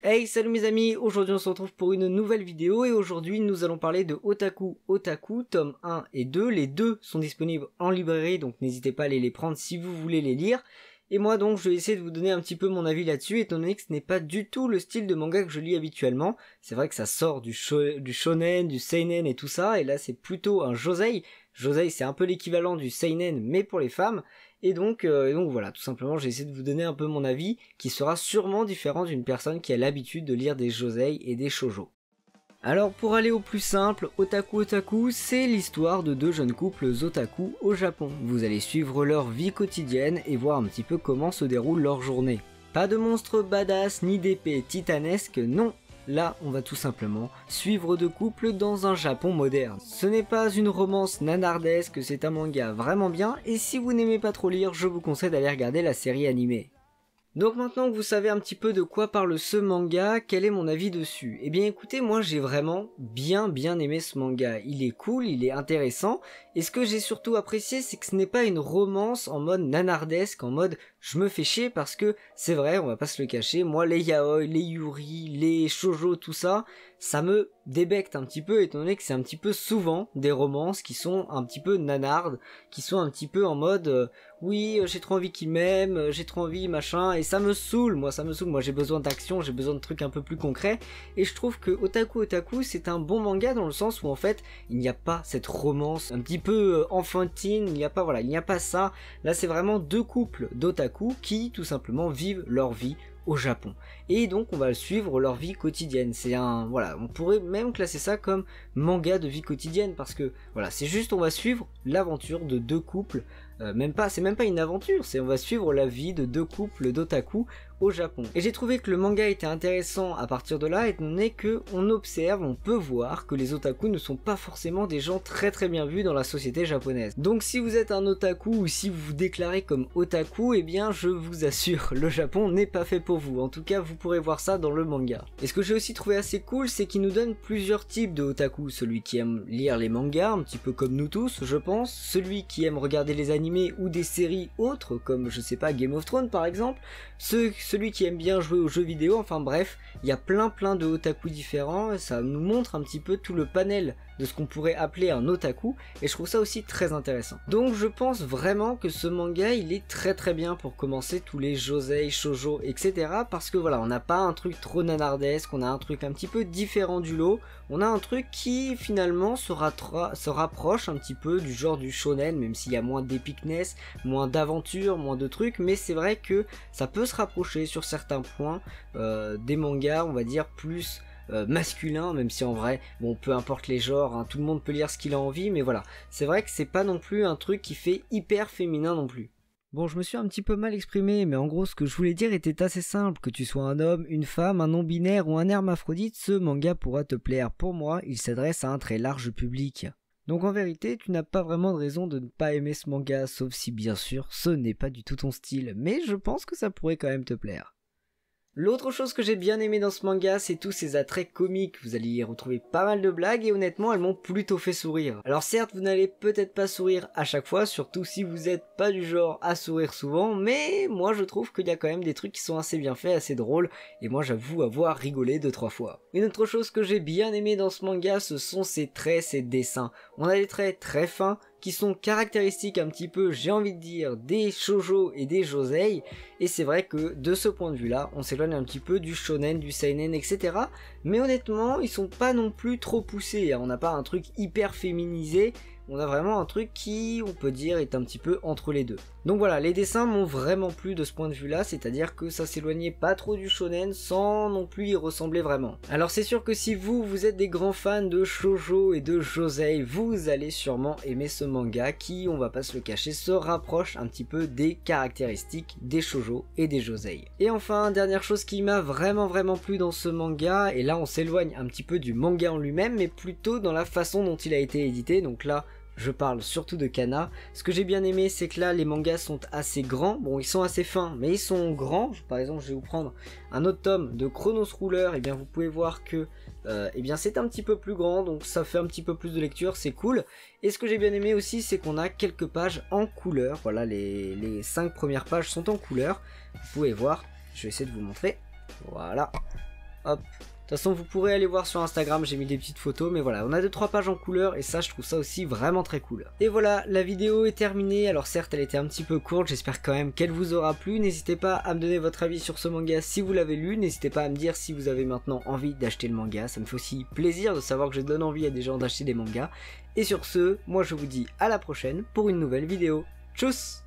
Hey, salut mes amis, aujourd'hui on se retrouve pour une nouvelle vidéo et aujourd'hui nous allons parler de Otaku Otaku, tome 1 et 2. Les deux sont disponibles en librairie, donc n'hésitez pas à aller les prendre si vous voulez les lire. Et moi donc je vais essayer de vous donner un petit peu mon avis là-dessus, étant donné que ce n'est pas du tout le style de manga que je lis habituellement. C'est vrai que ça sort du shonen, du seinen et tout ça, et là c'est plutôt un josei. Josei c'est un peu l'équivalent du seinen mais pour les femmes. Et donc voilà, tout simplement j'ai essayé de vous donner un peu mon avis, qui sera sûrement différent d'une personne qui a l'habitude de lire des josei et des shoujo. Alors pour aller au plus simple, Otaku Otaku, c'est l'histoire de deux jeunes couples otaku au Japon. Vous allez suivre leur vie quotidienne et voir un petit peu comment se déroule leur journée. Pas de monstres badass ni d'épées titanesques, non. Là, on va tout simplement suivre deux couples dans un Japon moderne. Ce n'est pas une romance nanardesque, c'est un manga vraiment bien, et si vous n'aimez pas trop lire, je vous conseille d'aller regarder la série animée. Donc maintenant que vous savez un petit peu de quoi parle ce manga, quel est mon avis dessus? Eh bien écoutez, moi j'ai vraiment bien aimé ce manga. Il est cool, il est intéressant, et ce que j'ai surtout apprécié, c'est que ce n'est pas une romance en mode nanardesque, en mode je me fais chier, parce que c'est vrai, on va pas se le cacher, moi les yaoi, les yuri, les shoujo, tout ça, ça me débecte un petit peu, étant donné que c'est un petit peu souvent des romances qui sont un petit peu nanardes, qui sont un petit peu en mode oui, j'ai trop envie qu'il m'aime, j'ai trop envie machin, et ça me saoule, moi j'ai besoin d'action, j'ai besoin de trucs un peu plus concrets, et je trouve que Otaku Otaku c'est un bon manga dans le sens où en fait il n'y a pas cette romance un petit peu enfantine, il n'y a pas ça, là c'est vraiment deux couples d'otaku qui tout simplement vivent leur vie au Japon. Et donc on va suivre leur vie quotidienne. C'est on pourrait même classer ça comme manga de vie quotidienne parce que voilà, c'est juste on va suivre l'aventure de deux couples, c'est même pas une aventure, on va suivre la vie de deux couples d'otaku au Japon. Et j'ai trouvé que le manga était intéressant à partir de là, étant donné que on peut voir que les otaku ne sont pas forcément des gens très bien vus dans la société japonaise. Donc si vous êtes un otaku ou si vous vous déclarez comme otaku, eh bien je vous assure, le Japon n'est pas fait pour vous. En tout cas, vous pourrez voir ça dans le manga. Et ce que j'ai aussi trouvé assez cool, c'est qu'il nous donne plusieurs types de otaku. Celui qui aime lire les mangas, un petit peu comme nous tous, je pense. Celui qui aime regarder les animés ou des séries autres, comme je sais pas, Game of Thrones par exemple. Celui qui aime bien jouer aux jeux vidéo, enfin bref, il y a plein de otaku différents, et ça nous montre un petit peu tout le panel de ce qu'on pourrait appeler un otaku, et je trouve ça aussi très intéressant. Donc je pense vraiment que ce manga il est très bien pour commencer tous les josei, shoujo, etc. parce que voilà, on n'a pas un truc trop nanardesque, on a un truc un petit peu différent du lot, on a un truc qui finalement se rapproche un petit peu du genre du shonen, même s'il y a moins d'epicness, moins d'aventure, moins de trucs, mais c'est vrai que ça peut se rapprocher sur certains points des mangas, on va dire plus masculin, même si en vrai, bon, peu importe les genres, hein, tout le monde peut lire ce qu'il a envie, mais voilà, c'est vrai que c'est pas non plus un truc qui fait hyper féminin non plus. Bon, je me suis un petit peu mal exprimé, mais en gros, ce que je voulais dire était assez simple. Que tu sois un homme, une femme, un non-binaire ou un hermaphrodite, ce manga pourra te plaire. Pour moi, il s'adresse à un très large public. Donc en vérité, tu n'as pas vraiment de raison de ne pas aimer ce manga, sauf si bien sûr, ce n'est pas du tout ton style, mais je pense que ça pourrait quand même te plaire. L'autre chose que j'ai bien aimé dans ce manga, c'est tous ces attraits comiques. Vous allez y retrouver pas mal de blagues et honnêtement, elles m'ont plutôt fait sourire. Alors certes, vous n'allez peut-être pas sourire à chaque fois, surtout si vous êtes pas du genre à sourire souvent, mais moi je trouve qu'il y a quand même des trucs qui sont assez bien faits, assez drôles, et moi j'avoue avoir rigolé 2-3 fois. Une autre chose que j'ai bien aimé dans ce manga, ce sont ses traits, ses dessins. On a des traits très fins, qui sont caractéristiques un petit peu, j'ai envie de dire, des shoujo et des josei, et c'est vrai que de ce point de vue là, on s'éloigne un petit peu du shonen, du seinen, etc. Mais honnêtement, ils sont pas non plus trop poussés, on n'a pas un truc hyper féminisé, on a vraiment un truc qui, on peut dire, est un petit peu entre les deux. Donc voilà, les dessins m'ont vraiment plu de ce point de vue là, c'est-à-dire que ça s'éloignait pas trop du shonen sans non plus y ressembler vraiment. Alors c'est sûr que si vous êtes des grands fans de shoujo et de josei, vous allez sûrement aimer ce manga qui, on va pas se le cacher, se rapproche un petit peu des caractéristiques des shoujo et des josei. Et enfin, dernière chose qui m'a vraiment plu dans ce manga, et là on s'éloigne un petit peu du manga en lui-même, mais plutôt dans la façon dont il a été édité, donc là, je parle surtout de Kana. Ce que j'ai bien aimé, c'est que là les mangas sont assez grands, bon ils sont assez fins mais ils sont grands. Par exemple, je vais vous prendre un autre tome de Chronos Ruler, et bien vous pouvez voir que c'est un petit peu plus grand, donc ça fait un petit peu plus de lecture, c'est cool. Et ce que j'ai bien aimé aussi, c'est qu'on a quelques pages en couleur, voilà, les 5 premières pages sont en couleur, vous pouvez voir, je vais essayer de vous montrer, voilà. hop. De toute façon vous pourrez aller voir sur Instagram, j'ai mis des petites photos, mais voilà, on a 2-3 pages en couleur et ça je trouve ça aussi vraiment très cool. Et voilà, la vidéo est terminée, alors certes elle était un petit peu courte, j'espère quand même qu'elle vous aura plu. N'hésitez pas à me donner votre avis sur ce manga si vous l'avez lu, n'hésitez pas à me dire si vous avez maintenant envie d'acheter le manga, ça me fait aussi plaisir de savoir que je donne envie à des gens d'acheter des mangas. Et sur ce, moi je vous dis à la prochaine pour une nouvelle vidéo. Tchuss!